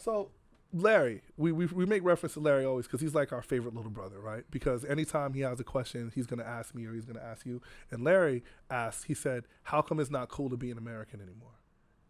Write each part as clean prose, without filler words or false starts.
So Larry, we make reference to Larry always because he's like our favorite little brother, right? Because anytime he has a question, he's going to ask me or he's going to ask you. And Larry asked, he said, how come it's not cool to be an American anymore?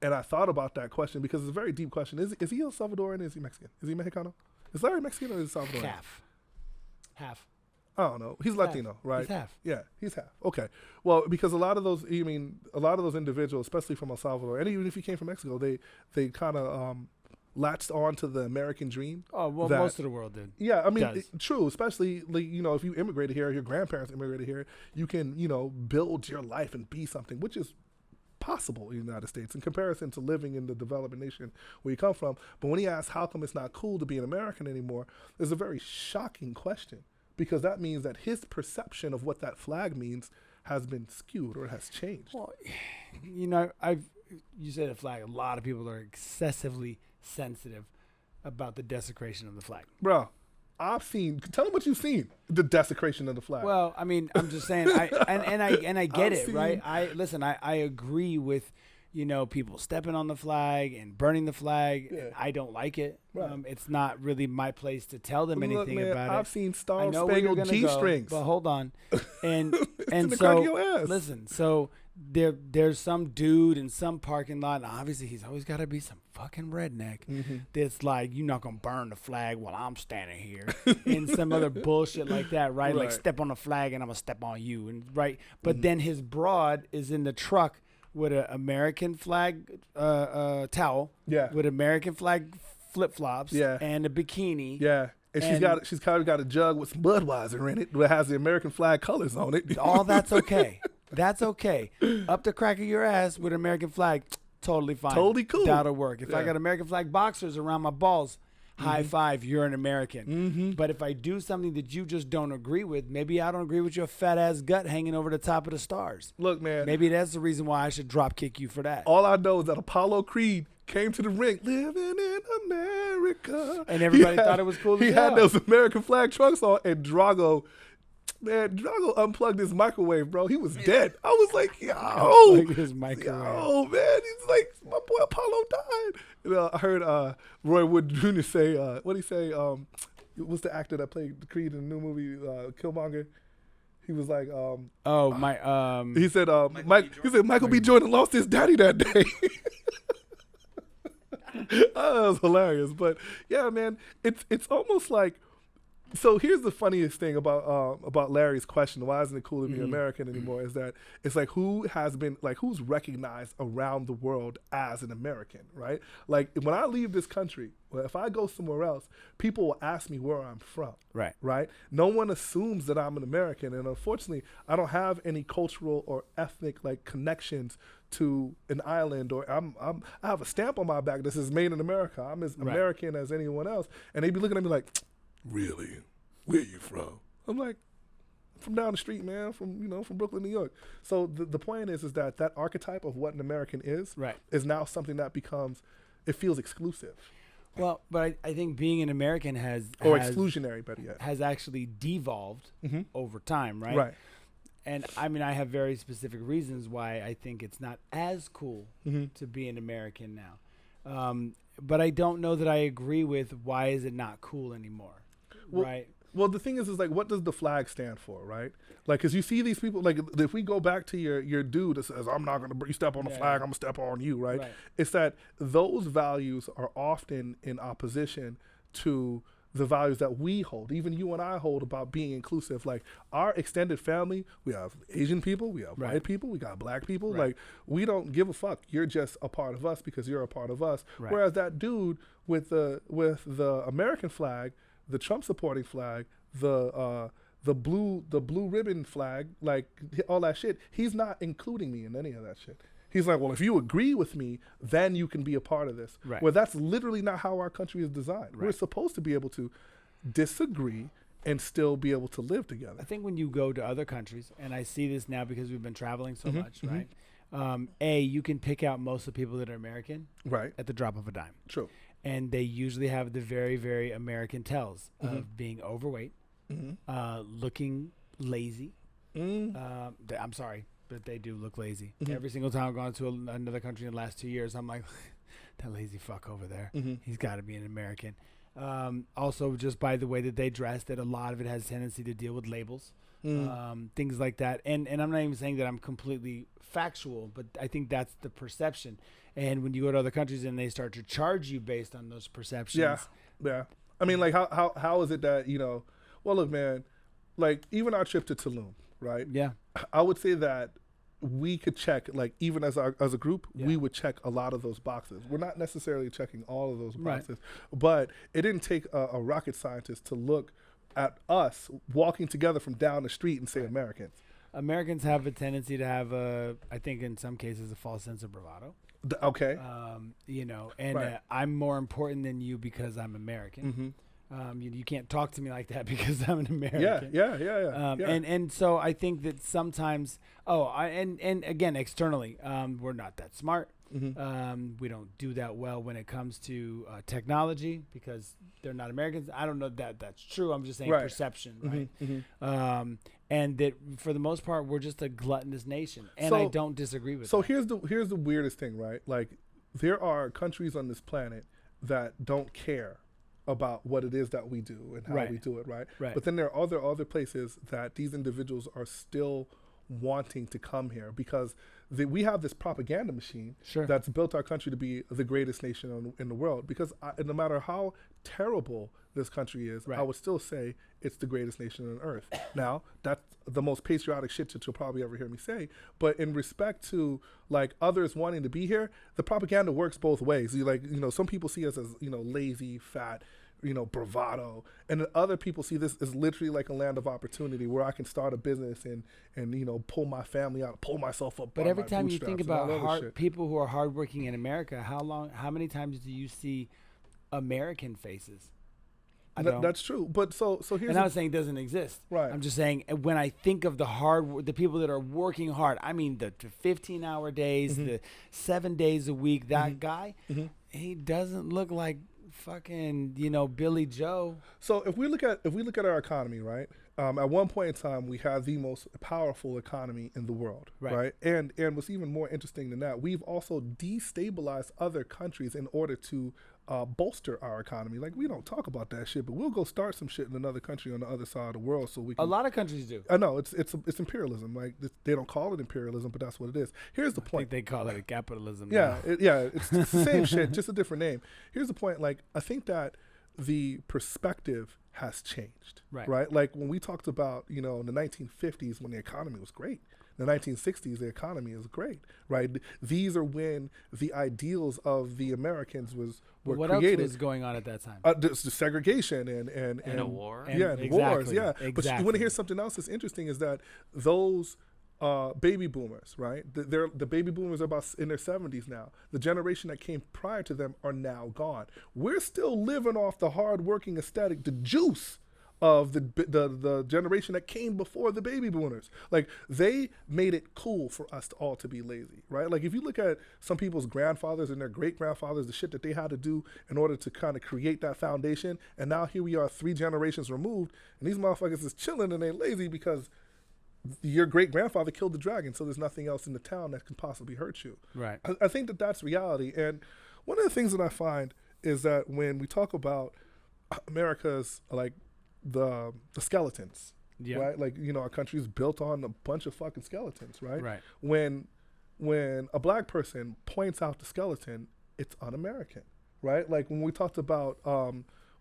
And I thought about that question because it's a very deep question. Is he El Salvadoran or is he Mexican? Is he Mexicano? Is Larry Mexican or is he Salvadoran? Half. I don't know. He's Latino, right? He's half. Yeah, he's half. Okay. Well, because a lot of those individuals, especially from El Salvador, and even if he came from Mexico, they kind of latched on to the American dream. Oh, well, most of the world did. Yeah, I mean, true. Especially, like, if you immigrated here, your grandparents immigrated here, you can, build your life and be something, which is possible in the United States in comparison to living in the developing nation where you come from. But when he asks, how come it's not cool to be an American anymore, it's a very shocking question because that means that his perception of what that flag means has been skewed or has changed. Well, you said the flag. A lot of people are excessively sensitive about the desecration of the flag. Bro, tell them what you've seen, the desecration of the flag. Well, I mean, I'm just saying, I get it, right? I agree with, people stepping on the flag and burning the flag. Yeah. I don't like it. Right. It's not really my place to tell them anything about it. I've seen star-spangled G-strings. But hold on. And so, so listen, so there's some dude in some parking lot, and obviously he's always got to be some fucking redneck that's like, you're not going to burn the flag while I'm standing here and some other bullshit like that, right? Like, step on the flag and I'm going to step on you, and right? But then his broad is in the truck with an American flag towel, with American flag flip-flops, and a bikini. Yeah. And she's kind of got a jug with some Budweiser in it that has the American flag colors on it. All that's okay. That's okay. Up the crack of your ass with an American flag, totally fine. Totally cool. That'll work. If I got American flag boxers around my balls, high five, you're an American. But if I do something that you just don't agree with, maybe I don't agree with your fat ass gut hanging over the top of the stars. Look, man. Maybe that's the reason why I should drop kick you for that. All I know is that Apollo Creed came to the ring, living in America. And everybody thought it was cool as hell. He had those American flag trunks on, and Drago unplugged his microwave, bro. He was dead. I was like, his microwave. Yo, man. He's like, my boy Apollo died. And, I heard Roy Wood Jr. say, what'd he say? What's the actor that played Creed in the new movie, Killmonger? He was like, he said, Michael B. Jordan lost his daddy that day. That was hilarious. But yeah, man, it's almost like, so here's the funniest thing about Larry's question, why isn't it cool to be American anymore, is that it's like who's recognized around the world as an American, right? Like when I leave this country, if I go somewhere else, people will ask me where I'm from. Right? No one assumes that I'm an American, and unfortunately, I don't have any cultural or ethnic connections to an island, or I have a stamp on my back that says "Made in America." I'm as American as anyone else, and they be looking at me like, "Really? Where you from?" I'm like, "From down the street, man. From Brooklyn, New York." So the point is that archetype of what an American is now something that feels exclusive. Well, but I think being an American has exclusionary, better yet, has actually devolved over time, right? Right. And I mean, I have very specific reasons why I think it's not as cool to be an American now. But I don't know that I agree with why is it not cool anymore, right? Well, the thing is like, what does the flag stand for, right? Like, because you see these people, like, if we go back to your dude that says, I'm not going to step on the flag, I'm going to step on you, right? It's that those values are often in opposition to the values that we hold, even you and I hold, about being inclusive. Like our extended family, we have Asian people, we have white people, we got black people. Like we don't give a fuck. You're just a part of us because you're a part of us. Whereas that dude with the American flag, the Trump supporting flag, the blue ribbon flag, like all that shit, he's not including me in any of that shit. He's like, well, if you agree with me, then you can be a part of this. Well, that's literally not how our country is designed. We're supposed to be able to disagree and still be able to live together. I think when you go to other countries, and I see this now because we've been traveling so much, right? You can pick out most of the people that are American at the drop of a dime. True. And they usually have the very, very American tells of being overweight, looking lazy. I'm sorry, but they do look lazy. Every single time I've gone to another country in the last 2 years, I'm like, that lazy fuck over there. Mm-hmm. He's got to be an American. Also, just by the way that they dress, that a lot of it has tendency to deal with labels, things like that. And I'm not even saying that I'm completely factual, but I think that's the perception. And when you go to other countries and they start to charge you based on those perceptions. Yeah. I mean, like, how is it that, well, look, man, like, even our trip to Tulum, right? Yeah. I would say that we could check, like, even as a group, we would check a lot of those boxes. We're not necessarily checking all of those boxes, but it didn't take a rocket scientist to look at us walking together from down the street and say Americans. Americans have a tendency to have I think in some cases, a false sense of bravado. Okay. I'm more important than you because I'm American. Mm-hmm. You can't talk to me like that because I'm an American. Yeah. And so I think that sometimes, and again, externally, we're not that smart. Mm-hmm. We don't do that well when it comes to technology because they're not Americans. I don't know that that's true. I'm just saying perception, right? Mm-hmm. And that for the most part, we're just a gluttonous nation, and I don't disagree with that. So here's the weirdest thing, right? Like, there are countries on this planet that don't care about what it is that we do and how we do it, right? But then there are other places that these individuals are still wanting to come here because we have this propaganda machine that's built our country to be the greatest nation in the world. Because no matter how terrible this country is, I would still say it's the greatest nation on earth. Now, that's the most patriotic shit that you'll probably ever hear me say. But in respect to, like, others wanting to be here, the propaganda works both ways. Some people see us as, lazy, fat, bravado, and then other people see this as literally like a land of opportunity where I can start a business and pull my family out, pull myself up. But every time you think about people who are hardworking in America, how many times do you see American faces? That's true. But so here's. And I'm not saying it doesn't exist. Right. I'm just saying when I think of the people that are working hard, I mean the 15-hour days, the 7 days a week. That guy, he doesn't look like fucking Billy Joe. So if we look at our economy, right? At one point in time, we had the most powerful economy in the world, right? And what's even more interesting than that, we've also destabilized other countries in order to bolster our economy. Like, we don't talk about that shit, but we'll go start some shit in another country on the other side of the world so we can. A lot of countries do. I know it's imperialism. Like, they don't call it imperialism, but that's what it is. Here's the point. I think they call it capitalism. It's the same shit, just a different name. Here's the point. Like, I think that the perspective has changed, right? Like, when we talked about, in the 1950s when the economy was great, in the 1960s the economy is great, right? These are when the ideals of the Americans were what created. What else was going on at that time? The segregation and a war. Wars, yeah. Exactly. But you want to hear something else that's interesting is that those baby boomers, right? The baby boomers are about in their 70s now. The generation that came prior to them are now gone. We're still living off the hard-working aesthetic, the juice of the generation that came before the baby boomers. Like, they made it cool for us all to be lazy, right? Like, if you look at some people's grandfathers and their great-grandfathers, the shit that they had to do in order to kind of create that foundation, and now here we are 3 generations removed, and these motherfuckers is chilling and they lazy because your great-grandfather killed the dragon, so there's nothing else in the town that can possibly hurt you. Right. I think that that's reality. And one of the things that I find is that when we talk about America's, like, the skeletons, right? Like, our country's built on a bunch of fucking skeletons, right? Right. When a black person points out the skeleton, it's un-American, right? Like, when we talked about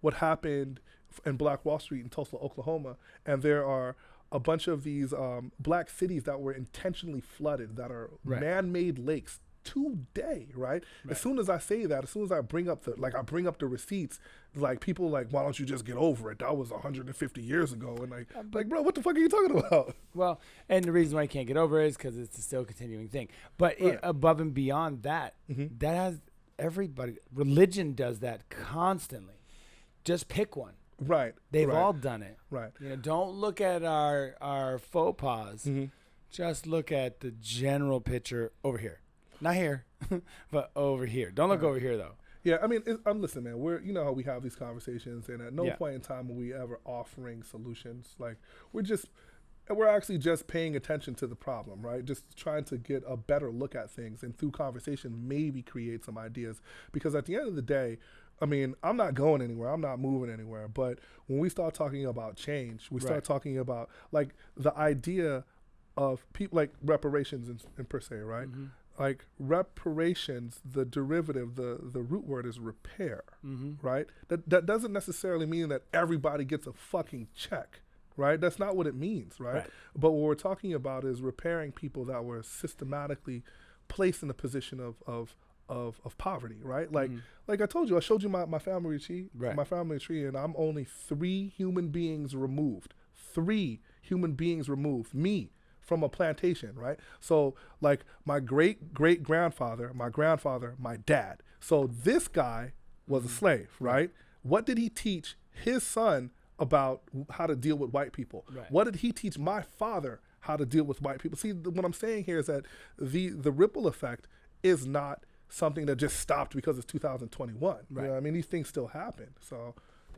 what happened in Black Wall Street in Tulsa, Oklahoma, and there are a bunch of these black cities that were intentionally flooded, that are man-made lakes today, right? As soon as I say that, as soon as I bring up the receipts, like, people like, why don't you just get over it? That was 150 years ago. And like, bro, what the fuck are you talking about? Well, and the reason why I can't get over it is because it's a still continuing thing. But above and beyond that, that has everybody. Religion does that constantly. Just pick one. Right. They've all done it. Right. Don't look at our faux pas. Just look at the general picture over here. Not here, but over here. Don't look over here, though. Yeah, I mean, listen, man. We're, how we have these conversations, and at no point in time are we ever offering solutions. Like, we're just and we're actually just paying attention to the problem, right? Just trying to get a better look at things, and through conversation, maybe create some ideas. Because at the end of the day, I mean, I'm not going anywhere. I'm not moving anywhere. But when we start talking about change, we start talking about like the idea of people like reparations in per se, right? Mm-hmm. Like reparations, the derivative, the root word is repair, right? That doesn't necessarily mean that everybody gets a fucking check, right? That's not what it means, right? But what we're talking about is repairing people that were systematically placed in a position of poverty, right? Like like I told you, I showed you my family tree, and I'm only 3 human beings removed. 3 human beings removed. Me. From a plantation, right? So like my great-great-grandfather, my grandfather, my dad. So this guy was a slave, right? What did he teach his son about how to deal with white people? What did he teach my father how to deal with white people? See, what I'm saying here is that the ripple effect is not something that just stopped because it's 2021. You know what I mean? These things still happen.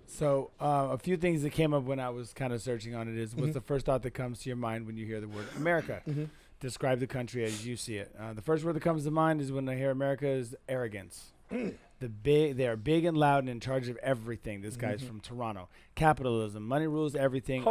So a few things that came up when I was kind of searching on it is, what's the first thought that comes to your mind when you hear the word America? Describe the country as you see it. The first word that comes to mind is when I hear America is arrogance. They are big and loud and in charge of everything. This guy's from Toronto. Capitalism. Money rules everything.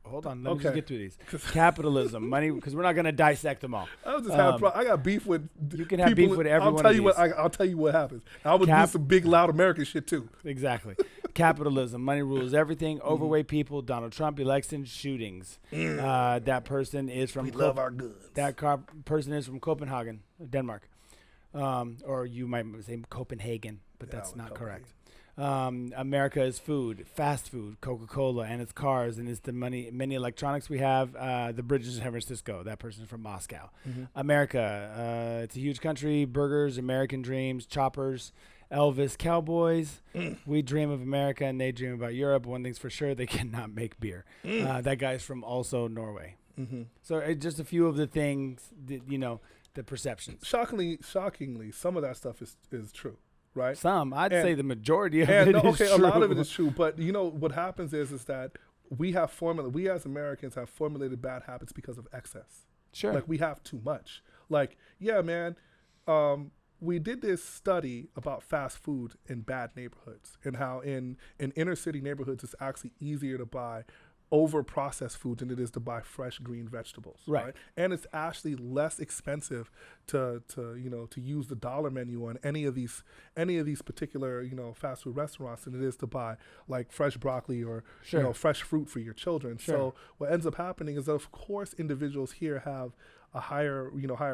Hold on, let me just get through these. Capitalism, money, because we're not going to dissect them all. I got beef with. You can have beef with everyone. I'll tell you what happens. I would do some big, loud American shit too. Exactly. Capitalism, money rules everything. Overweight people. Donald Trump election shootings. That person is from. We love our guns. That person is from Copenhagen, Denmark, or you might say Copenhagen, but that's not correct. America is food, fast food, Coca-Cola, and its cars, and it's the many electronics we have. The bridges in San Francisco. That person's from Moscow. America, it's a huge country. Burgers, American dreams, choppers, Elvis, cowboys. We dream of America, and they dream about Europe. One thing's for sure, they cannot make beer. That guy's from also Norway. So just a few of the things that, the perceptions. Shockingly, some of that stuff is true. Right. I'd say the majority of it is true. A lot of it is true, but what happens is that we as Americans have formulated bad habits because of excess. Sure. Like we have too much. Like, yeah, man, we did this study about fast food in bad neighborhoods and how in inner city neighborhoods it's actually easier to buy over processed food than it is to buy fresh green vegetables, right? And it's actually less expensive to use the dollar menu on any of these particular fast food restaurants than it is to buy like fresh broccoli or fresh fruit for your children. So what ends up happening is that of course individuals here have a higher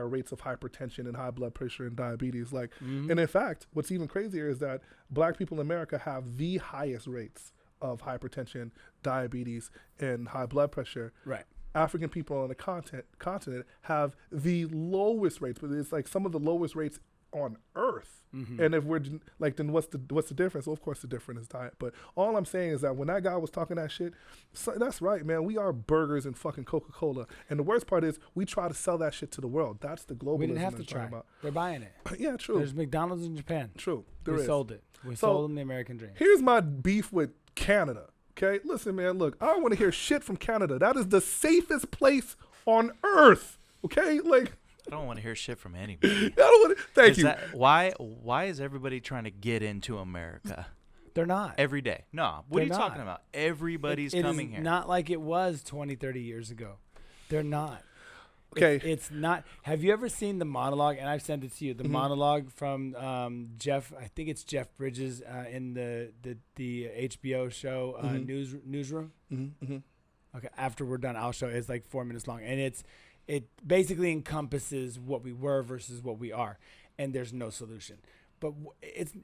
rates of hypertension and high blood pressure and diabetes. And in fact, what's even crazier is that Black people in America have the highest rates of hypertension, diabetes, and high blood pressure. Right. African people on the continent have the lowest rates, but it's like some of the lowest rates on Earth. And if we're like, then what's the difference? Well, of course, the difference is diet. But all I'm saying is that when that guy was talking that shit, that's right, man. We are burgers and fucking Coca-Cola. And the worst part is we try to sell that shit to the world. That's the globalism. We didn't have to try. They're buying it. Yeah, true. There's McDonald's in Japan. True. We sold it. We sold them the American dream. Here's my beef with Canada. Okay, listen, man. Look, I don't want to hear shit from Canada. That is the safest place on Earth. Okay, like I don't want to hear shit from anybody. Thank you. Why is everybody trying to get into America? They're not. Every day. No. What are you talking about? Everybody's coming here. Not like it was 20, 30 years ago. They're not. Okay. It's not. Have you ever seen the monologue? And I've sent it to you. The monologue from Jeff. I think it's Jeff Bridges in the HBO show Newsroom. Okay. After we're done, I'll show. It's like 4 minutes long, and it basically encompasses what we were versus what we are, and there's no solution. But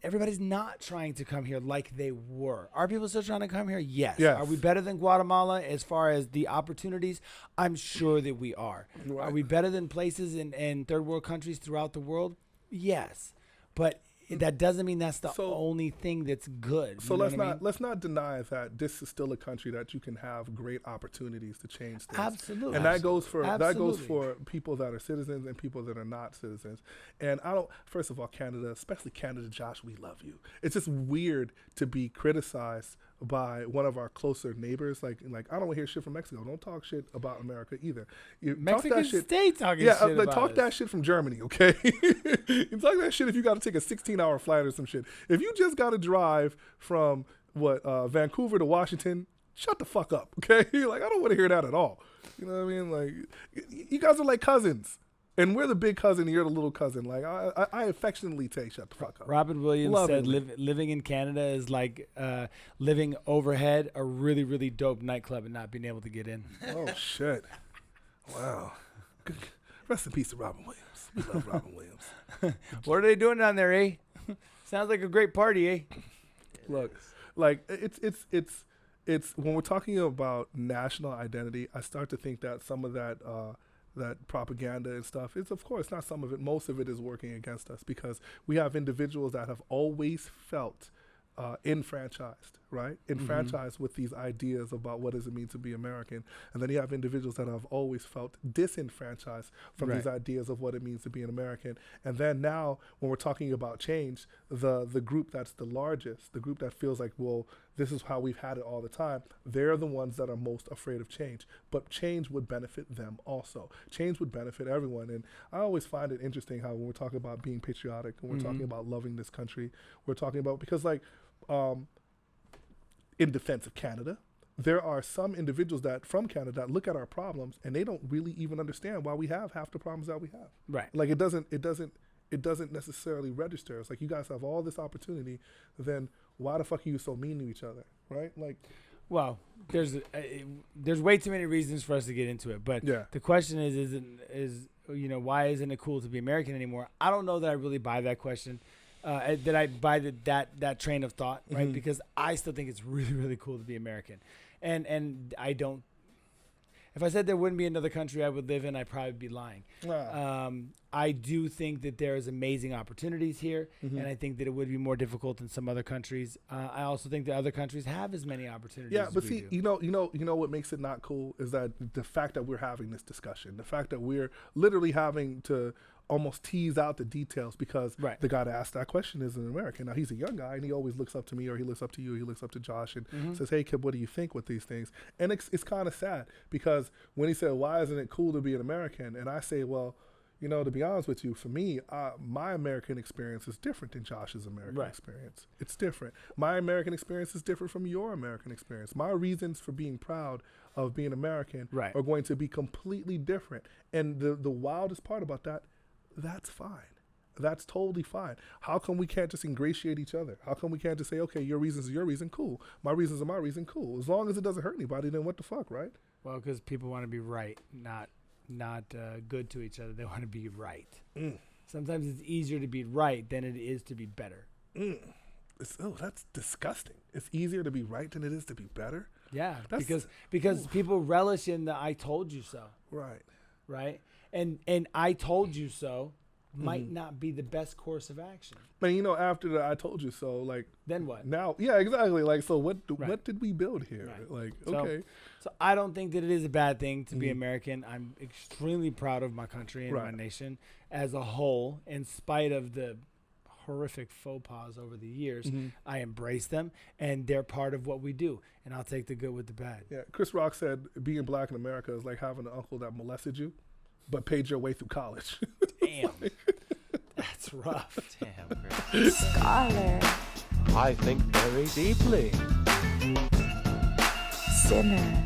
everybody's not trying to come here like they were. Are people still trying to come here? Yes. Are we better than Guatemala as far as the opportunities? I'm sure that we are. Right. Are we better than places in third world countries throughout the world? Yes. But that doesn't mean that's the only thing that's good. So let's not deny that this is still a country that you can have great opportunities to change things. Absolutely. And that goes for people that are citizens and people that are not citizens. And first of all, Canada, especially Canada, Josh, we love you. It's just weird to be criticized by one of our closer neighbors. Like I don't want to hear shit from Mexico. Don't talk shit about America either. You Mexican talk that shit. state talking Yeah, shit like, about talk us. that shit from Germany, okay? You talk that shit if you got to take a 16-hour flight or some shit. If you just got to drive from Vancouver to Washington, shut the fuck up, okay? Like, I don't want to hear that at all. You know what I mean? Like, you guys are like cousins. And we're the big cousin, and you're the little cousin. Like, I affectionately say, shut the fuck up. Robin Williams said Lovingly. living in Canada is like living overhead a really, really dope nightclub and not being able to get in. Oh, shit. Wow. Rest in peace to Robin Williams. We love Robin Williams. What are they doing down there, eh? Sounds like a great party, eh? Look, like, it's when we're talking about national identity, I start to think that some of that propaganda and stuff is, of course, not some of it. Most of it is working against us because we have individuals that have always felt enfranchised, right? Enfranchised with these ideas about what does it mean to be American. And then you have individuals that have always felt disenfranchised from these ideas of what it means to be an American. And then now when we're talking about change, the group that's the largest, the group that feels like, well, this is how we've had it all the time, they're the ones that are most afraid of change. But change would benefit them also. Change would benefit everyone. And I always find it interesting how when we're talking about being patriotic, when we're talking about loving this country, we're talking about, because like, in defense of Canada, there are some individuals that from Canada that look at our problems and they don't really even understand why we have half the problems that we have. Right. Like it doesn't necessarily register. It's like, you guys have all this opportunity, then why the fuck are you so mean to each other, right? Like, well, there's way too many reasons for us to get into it, but the question is why isn't it cool to be American anymore? I don't know that I really buy that question. That I buy that train of thought, right? Because I still think it's really, really cool to be American, and I don't. If I said there wouldn't be another country I would live in, I'd probably be lying. I do think that there's amazing opportunities here, and I think that it would be more difficult in some other countries. I also think that other countries have as many opportunities. Yeah, but as see, we do. you know what makes it not cool is that the fact that we're having this discussion, the fact that we're literally having to almost tease out the details because the guy that asked that question is an American. Now, he's a young guy, and he always looks up to me, or he looks up to you, he looks up to Josh, and says, hey, kid, what do you think with these things? And it's kind of sad because when he said, why isn't it cool to be an American? And I say, well, you know, to be honest with you, for me, my American experience is different than Josh's American experience. It's different. My American experience is different from your American experience. My reasons for being proud of being American are going to be completely different. And the wildest part about that, that's fine. That's totally fine. How come we can't just ingratiate each other? How come we can't just say, okay, your reasons are your reason, cool. My reasons are my reason, cool. As long as it doesn't hurt anybody, then what the fuck, right? Well, because people want to be right, not good to each other. They want to be right. Sometimes it's easier to be right than it is to be better. That's disgusting. It's easier to be right than it is to be better? Yeah, because people relish in the I told you so. Right? And I told you so might not be the best course of action. But you know, after the I told you so, like, then what? Now, yeah, exactly. Like, so what did we build here? Like, okay. So I don't think that it is a bad thing to be American. I'm extremely proud of my country and my nation as a whole, in spite of the horrific faux pas over the years. I embrace them, and they're part of what we do, and I'll take the good with the bad. Yeah, Chris Rock said being black in America is like having an uncle that molested you but paid your way through college. Damn. That's rough. Damn, Chris. Scholar. I think very deeply. Sinner.